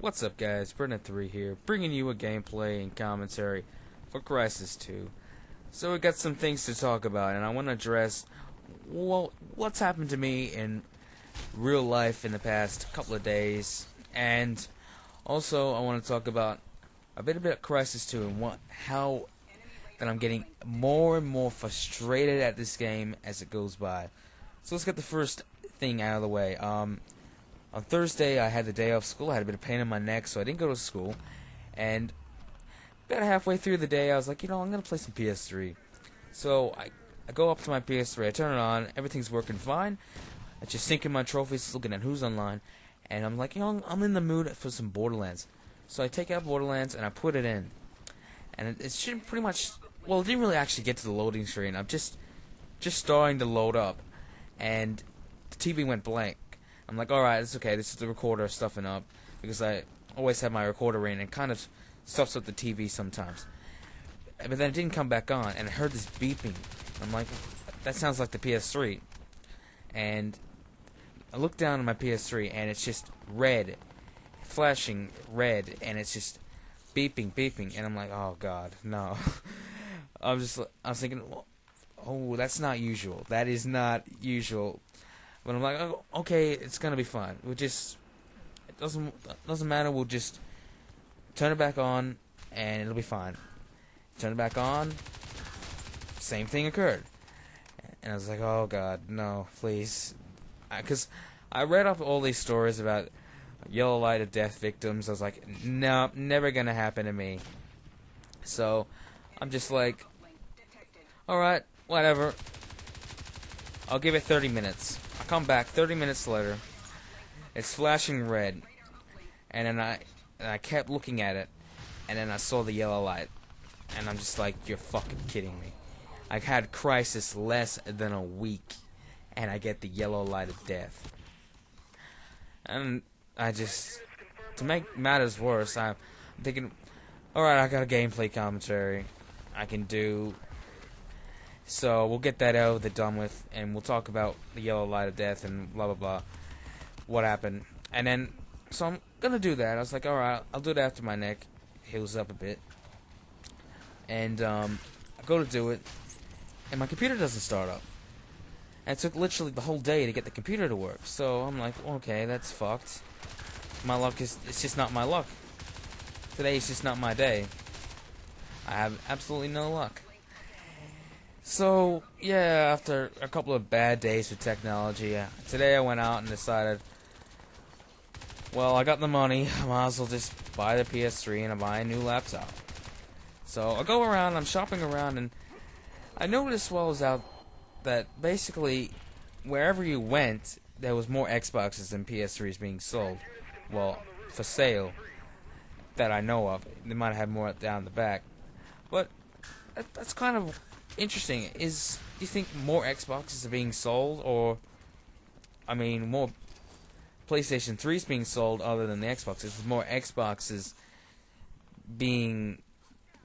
What's up, guys? Brennan3 here, bringing you a gameplay and commentary for Crysis 2. So we got some things to talk about, and I want to address, well, what's happened to me in real life in the past couple of days, and also I want to talk about a bit about Crysis 2 and how that I'm getting more and more frustrated at this game as it goes by. So let's get the first thing out of the way. On Thursday, I had the day off school. I had a bit of pain in my neck, so I didn't go to school. And about halfway through the day, I was like, I'm going to play some PS3. So I go up to my PS3, I turn it on, everything's working fine. I just sinking my trophies, looking at who's online. And I'm like, I'm in the mood for some Borderlands. So I take out Borderlands, and I put it in. And it should pretty much, well, it didn't really actually get to the loading screen. I'm just starting to load up. And the TV went blank. I'm like, alright, it's okay, this is the recorder stuffing up, because I always have my recorder in, and it kind of stuffs up the TV sometimes. But then it didn't come back on, and I heard this beeping. I'm like, that sounds like the PS3. And I look down at my PS3, and it's just red, flashing red, and it's just beeping, and I'm like, oh god, no. I was thinking, oh, that's not usual. That is not usual. But I'm like, oh, okay, it's gonna be fine. It doesn't matter. We'll just turn it back on, and it'll be fine. Turn it back on. Same thing occurred, and I was like, oh god, no, please, because I read up all these stories about yellow light of death victims. I was like, no, never gonna happen to me. So I'm just like, all right, whatever. I'll give it 30 minutes. I come back 30 minutes later. It's flashing red, and then I kept looking at it, and then I saw the yellow light, and I'm just like, you're fucking kidding me. I've had Crysis less than a week, and I get the yellow light of death. And to make matters worse, I'm thinking, alright, I got a gameplay commentary I can do. So we'll get that out of the done with, and we'll talk about the yellow light of death and blah blah blah, what happened. And then, so I'm gonna do that. I was like, alright, I'll do it after my neck heals up a bit. And I go to do it, and my computer doesn't start up. And it took literally the whole day to get the computer to work. So I'm like, okay, that's fucked. My luck it's just not my luck. Today is just not my day. I have absolutely no luck. So, yeah, after a couple of bad days with technology, today I went out and decided, well, I got the money, I might as well just buy the PS3 and I buy a new laptop. So, I go around, I'm shopping around, and I noticed while I was out that basically, wherever you went, there was more Xboxes than PS3s being sold. Well, for sale, that I know of. They might have more down the back. But, that's kind of interesting. Do you think more Xboxes are being sold, or more PlayStation 3s being sold other than the Xboxes? More Xboxes being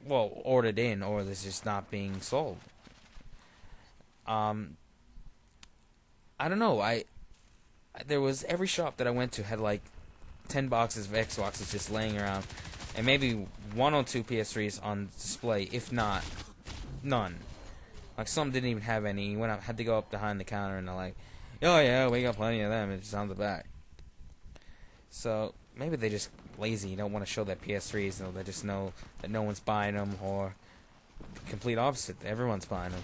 ordered in, or they're just not being sold. I don't know. There was every shop that I went to had like 10 boxes of Xboxes just laying around, and maybe one or two PS3s on display, if not none. Like, some didn't even have any. You had to go up behind the counter, and they're like, oh yeah, we got plenty of them. It's on the back. So, maybe they're just lazy. Don't want to show their PS3s. They just know that no one's buying them, or complete opposite. Everyone's buying them.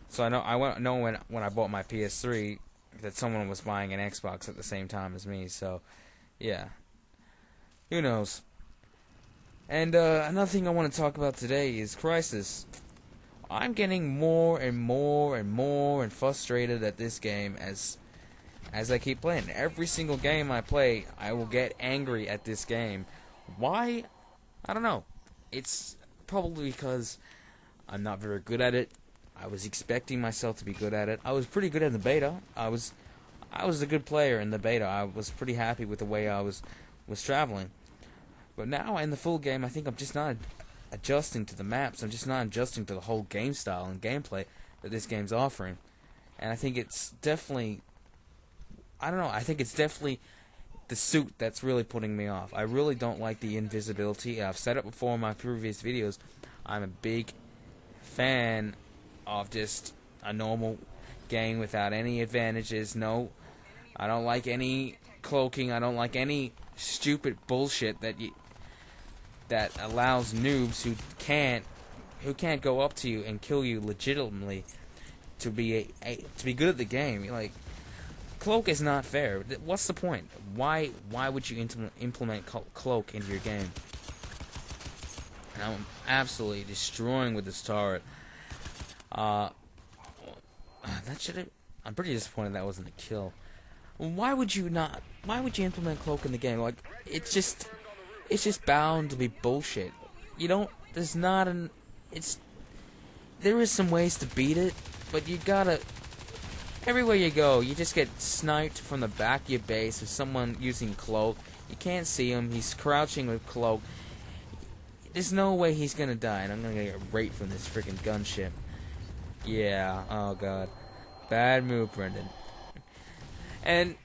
So, I know when I bought my PS3 that someone was buying an Xbox at the same time as me. So, yeah. Who knows? And, another thing I want to talk about today is Crysis. I'm getting more and frustrated at this game as I keep playing. Every single game I play, I will get angry at this game. Why? I don't know. It's probably because I'm not very good at it. I was expecting myself to be good at it. I was pretty good in the beta. I was a good player in the beta. I was pretty happy with the way I was traveling. But now in the full game, I think I'm just not adjusting to the maps. I'm just not adjusting to the whole game style and gameplay that this game's offering. And I think it's definitely, I don't know, I think it's definitely the suit that's really putting me off. I really don't like the invisibility. I've said it before in my previous videos. I'm a big fan of just a normal game without any advantages. No, I don't like any cloaking. I don't like any stupid bullshit that allows noobs who can't go up to you and kill you legitimately to be to be good at the game. Like, cloak is not fair. What's the point? Why would you implement cloak into your game? And I'm absolutely destroying with this turret. That should have. I'm pretty disappointed that wasn't a kill. Why would you not? Why would you implement cloak in the game? Like, it's just bound to be bullshit. You don't. There's not an. There is some ways to beat it, but you gotta. Everywhere you go, you just get sniped from the back of your base with someone using cloak. You can't see him. He's crouching with cloak. There's no way he's gonna die, and I'm gonna get raped from this freaking gunship. Yeah. Oh god. Bad move, Brendan. And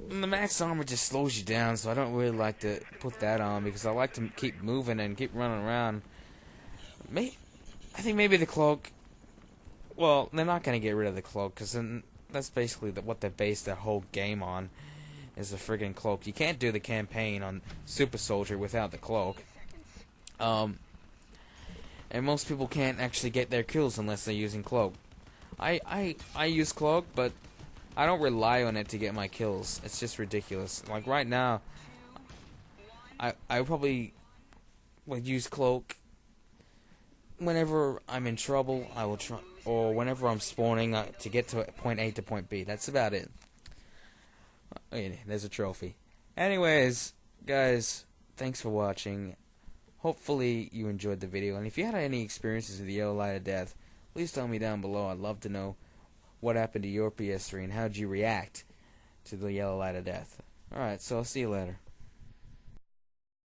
the max armor just slows you down, so I don't really like to put that on because I like to keep moving and keep running around. I think maybe the cloak. Well, they're not gonna get rid of the cloak because then that's basically what they base their whole game on, is the friggin' cloak. You can't do the campaign on Super Soldier without the cloak. And most people can't actually get their kills unless they're using cloak. I use cloak, but I don't rely on it to get my kills. It's just ridiculous. Like right now, I probably would use cloak whenever I'm in trouble. I will try, or whenever I'm spawning to get to point A to point B. That's about it. Oh, yeah, there's a trophy. Anyways, guys, thanks for watching. Hopefully you enjoyed the video, and if you had any experiences with the Yellow Light of Death, please tell me down below. I'd love to know what happened to your PS3 and how did you react to the Yellow Light of Death. Alright, so I'll see you later.